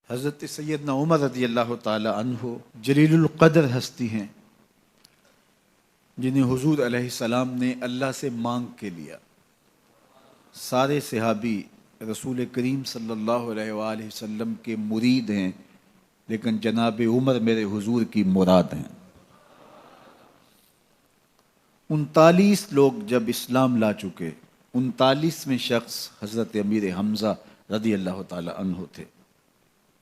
حضرت سیدنا عمر رضی اللہ تعالی عنہ جلیل القدر ہستی ہیں جنہیں حضور علیہ السلام نے اللہ سے مانگ کے لیا۔ سارے صحابی رسول کریم صلی اللہ علیہ وآلہ وسلم کے مرید ہیں، لیکن جناب عمر میرے حضور کی مراد ہیں۔ 39 لوگ جب اسلام لا چکے، 39ویں شخص حضرت امیر حمزہ رضی اللہ تعالی عنہ تھے،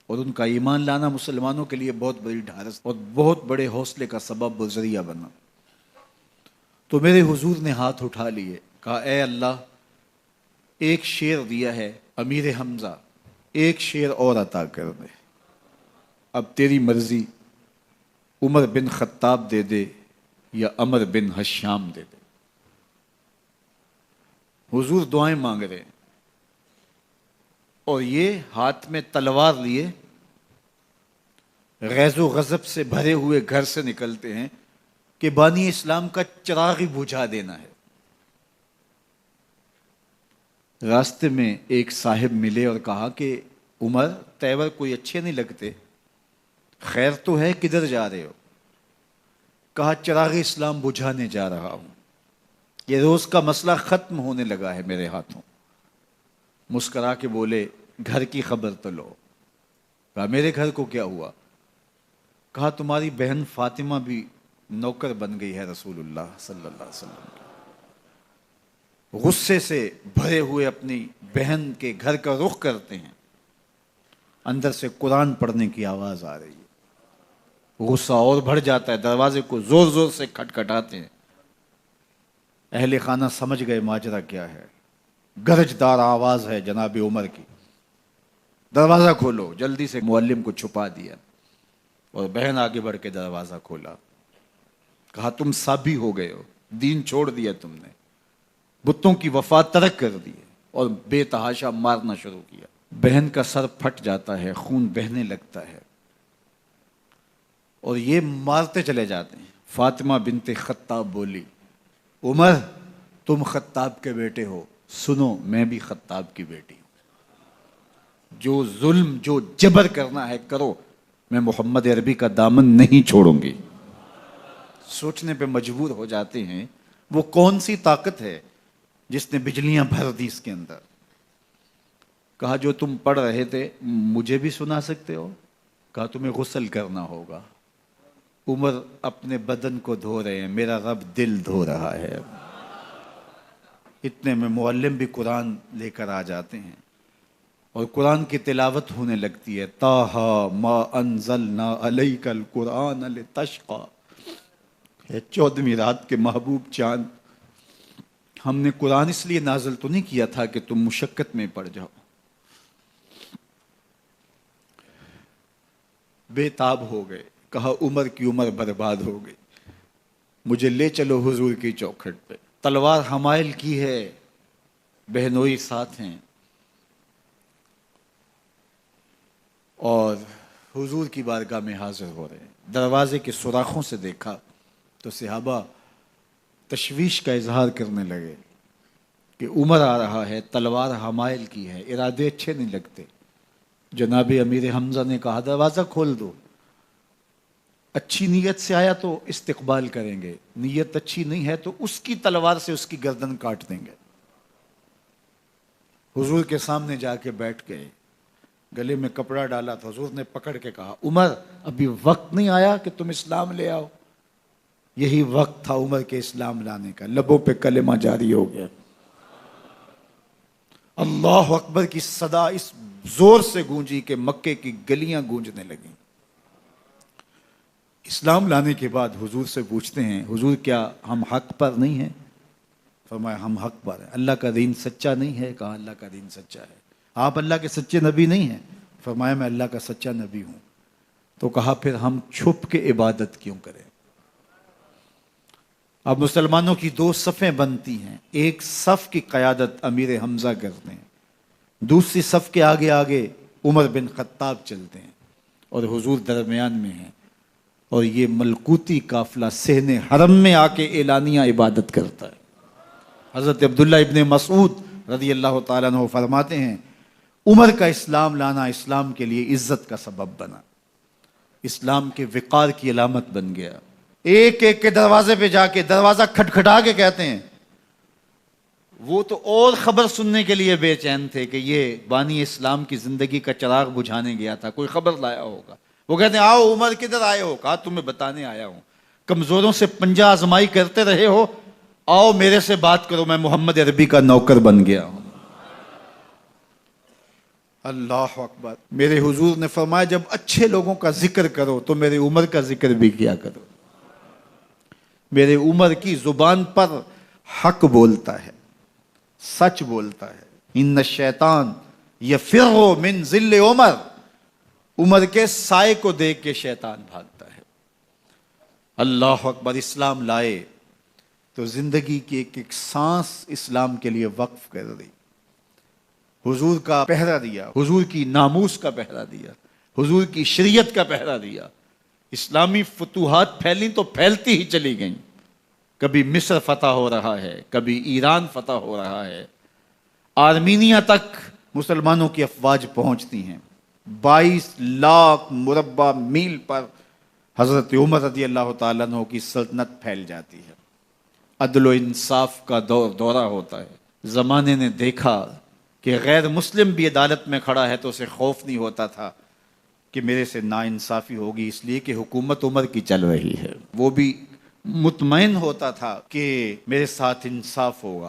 اور ان کا ایمان لانا مسلمانوں کے لیے بہت بڑی ڈھارس اور بہت بڑے حوصلے کا سبب و ذریعہ بنا۔ تو میرے حضور نے ہاتھ اٹھا لیے، کہا اے اللہ، ایک شیر دیا ہے امیر حمزہ، ایک شیر اور عطا کر دے، اب تیری مرضی، عمر بن خطاب دے دے یا عمر بن حشام دے دے۔ حضور دعائیں مانگ رہے ہیں، اور یہ ہاتھ میں تلوار لیے غیظ و غضب سے بھرے ہوئے گھر سے نکلتے ہیں کہ بانی اسلام کا چراغ ہی بجھا دینا ہے۔ راستے میں ایک صاحب ملے اور کہا کہ عمر، تیور کوئی اچھے نہیں لگتے، خیر تو ہے، کدھر جا رہے ہو؟ کہا چراغ اسلام بجھانے جا رہا ہوں، یہ روز کا مسئلہ ختم ہونے لگا ہے میرے ہاتھوں۔ مسکرا کے بولے گھر کی خبر تو لو۔ کہا میرے گھر کو کیا ہوا؟ کہا تمہاری بہن فاطمہ بھی نوکر بن گئی ہے رسول اللہ صلی اللہ علیہ وسلم کی۔ غصے سے بھرے ہوئے اپنی بہن کے گھر کا رخ کرتے ہیں، اندر سے قرآن پڑھنے کی آواز آ رہی ہے، غصہ اور بڑھ جاتا ہے، دروازے کو زور زور سے کھٹکھٹاتے ہیں۔ اہل خانہ سمجھ گئے ماجرا کیا ہے، گرجدار آواز ہے جناب عمر کی، دروازہ کھولو۔ جلدی سے معلم کو چھپا دیا اور بہن آگے بڑھ کے دروازہ کھولا۔ کہا تم سابی ہو گئے ہو، دین چھوڑ دیا تم نے، بتوں کی وفا ترک کر دی اور بے تحاشا مارنا شروع کیا۔ بہن کا سر پھٹ جاتا ہے، خون بہنے لگتا ہے، اور یہ مارتے چلے جاتے ہیں۔ فاطمہ بنت خطاب بولی عمر، تم خطاب کے بیٹے ہو، سنو میں بھی خطاب کی بیٹی ہوں، جو ظلم جو جبر کرنا ہے کرو، میں محمد عربی کا دامن نہیں چھوڑوں گی۔ سوچنے پہ مجبور ہو جاتے ہیں وہ کون سی طاقت ہے جس نے بجلیاں بھر دی اس کے اندر۔ کہا جو تم پڑھ رہے تھے مجھے بھی سنا سکتے ہو؟ کہا تمہیں غسل کرنا ہوگا۔ عمر اپنے بدن کو دھو رہے ہیں، میرا رب دل دھو رہا ہے۔ اتنے میں معلم بھی قرآن لے کر آ جاتے ہیں اور قرآن کی تلاوت ہونے لگتی ہے۔ طٰہٰ ما انزلنا علیک القرآن لتشقیٰ، 14ویں رات کے محبوب چاند، ہم نے قرآن اس لیے نازل تو نہیں کیا تھا کہ تم مشقت میں پڑ جاؤ۔ بے تاب ہو گئے، کہا عمر کی عمر برباد ہو گئی، مجھے لے چلو حضور کی چوکھٹ پہ۔ تلوار حمائل کی ہے، بہنوئی ساتھ ہیں، اور حضور کی بارگاہ میں حاضر ہو رہے ہیں۔ دروازے کے سوراخوں سے دیکھا تو صحابہ تشویش کا اظہار کرنے لگے کہ عمر آ رہا ہے، تلوار حمائل کی ہے، ارادے اچھے نہیں لگتے۔ جناب امیر حمزہ نے کہا دروازہ کھول دو، اچھی نیت سے آیا تو استقبال کریں گے، نیت اچھی نہیں ہے تو اس کی تلوار سے اس کی گردن کاٹ دیں گے۔ حضور کے سامنے جا کے بیٹھ گئے، گلے میں کپڑا ڈالا تو حضور نے پکڑ کے کہا عمر، ابھی وقت نہیں آیا کہ تم اسلام لے آؤ؟ یہی وقت تھا عمر کے اسلام لانے کا، لبوں پہ کلمہ جاری ہو گیا۔ اللہ اکبر کی صدا اس زور سے گونجی کہ مکے کی گلیاں گونجنے لگیں۔ اسلام لانے کے بعد حضور سے پوچھتے ہیں حضور کیا ہم حق پر نہیں ہیں؟ فرمایا ہم حق پر ہیں۔ اللہ کا دین سچا نہیں ہے؟ کہا اللہ کا دین سچا ہے۔ آپ اللہ کے سچے نبی نہیں ہیں؟ فرمایا میں اللہ کا سچا نبی ہوں۔ تو کہا پھر ہم چھپ کے عبادت کیوں کریں؟ اب مسلمانوں کی 2 صفیں بنتی ہیں، ایک صف کی قیادت امیر حمزہ کرتے ہیں، دوسری صف کے آگے آگے عمر بن خطاب چلتے ہیں، اور حضور درمیان میں ہیں، اور یہ ملکوتی قافلہ صحن حرم میں آ کے اعلانیہ عبادت کرتا ہے۔ حضرت عبداللہ ابن مسعود رضی اللہ تعالیٰ عنہ فرماتے ہیں عمر کا اسلام لانا اسلام کے لیے عزت کا سبب بنا، اسلام کے وقار کی علامت بن گیا۔ ایک ایک کے دروازے پہ جا کے دروازہ کھٹکھٹا کے کہتے ہیں، وہ تو اور خبر سننے کے لیے بے چین تھے کہ یہ بانی اسلام کی زندگی کا چراغ بجھانے گیا تھا، کوئی خبر لایا ہوگا۔ وہ کہتے ہیں آؤ عمر کدھر آئے ہو؟ کہا تمہیں بتانے آیا ہوں، کمزوروں سے پنجہ آزمائی کرتے رہے ہو، آؤ میرے سے بات کرو، میں محمد عربی کا نوکر بن گیا ہوں۔ اللہ اکبر۔ میرے حضور نے فرمایا جب اچھے لوگوں کا ذکر کرو تو میرے عمر کا ذکر بھی کیا کرو۔ میرے عمر کی زبان پر حق بولتا ہے، سچ بولتا ہے۔ ان الشیطان یفر من ظل عمر، عمر کے سائے کو دیکھ کے شیطان بھاگتا ہے۔ اللہ اکبر۔ اسلام لائے تو زندگی کی ایک ایک سانس اسلام کے لیے وقف کر دی، حضور کا پہرا دیا، حضور کی ناموس کا پہرا دیا، حضور کی شریعت کا پہرا دیا۔ اسلامی فتوحات پھیلیں تو پھیلتی ہی چلی گئیں، کبھی مصر فتح ہو رہا ہے، کبھی ایران فتح ہو رہا ہے، آرمینیا تک مسلمانوں کی افواج پہنچتی ہیں۔ 22 لاکھ مربع میل پر حضرت عمر رضی اللہ تعالیٰ عنہ کی سلطنت پھیل جاتی ہے۔ عدل و انصاف کا دورہ ہوتا ہے۔ زمانے نے دیکھا کہ غیر مسلم بھی عدالت میں کھڑا ہے تو اسے خوف نہیں ہوتا تھا کہ میرے سے ناانصافی ہوگی، اس لیے کہ حکومت عمر کی چل رہی ہے۔ وہ بھی مطمئن ہوتا تھا کہ میرے ساتھ انصاف ہوگا۔